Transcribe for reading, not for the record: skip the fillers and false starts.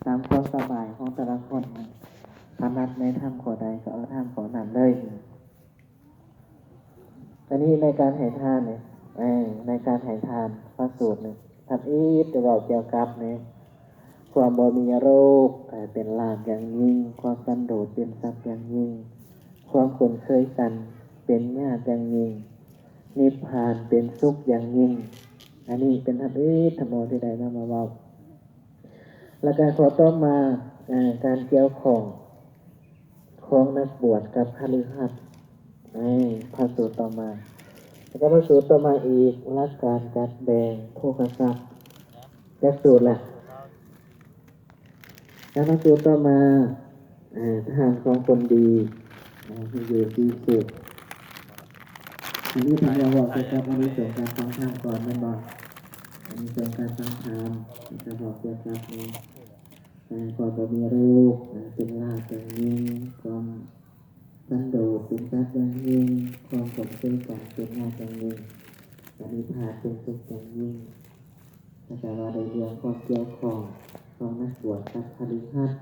ตามความสบายของแต่ละคนถนัดในทำขอใดก็เอาทำขอนั้นเลยอันนี้ในการให้ทานเนี่ยในการให้ทานพระสูตรเนี่ยทำอีกจะบอกเกี่ยวกับเนี่ยความบ่มีโรคเป็นลาภอย่างยิ่งความสันโดษเป็นทรัพย์อย่างยิ่งความคุ้นเคยกันเป็นญาติอย่างยิ่งนิพพานเป็นสุขอย่างยิ่งอันนี้เป็นทำอีกธรรมะที่ใดนำมาบอกแล้วการขอต้อมาการเกี่ยวของนักบวชกับคฤหัสถ์พระสูตรต่อมาแล้วก็พระสูตรต่อมาอีกหลักการจัดแบ่งโภคทรัพย์จัดสูตรแหละแล้วพระสูตรต่อมาทหารของคนดีที่อยู่ที่สุดทีนี้ทางเราบอกจะอันนี้ส่วนการฟังธรรมก่อนนั่นบอกอันนี้ส่วนการฟังธรรมจะบอกเกี่ยวกับนี้ความบ่มีรูปเป็นลาภอย่างยิ่งความสันโดษเป็นทรัพย์อย่างยิ่งความสมชื่อกันเป็นญาติอย่างยิ่งปณิพพานเป็นสุขอย่างยิ่งแต่ว่าในเรื่องความเกี่ยวของนักบวชกับคฤหัสถ์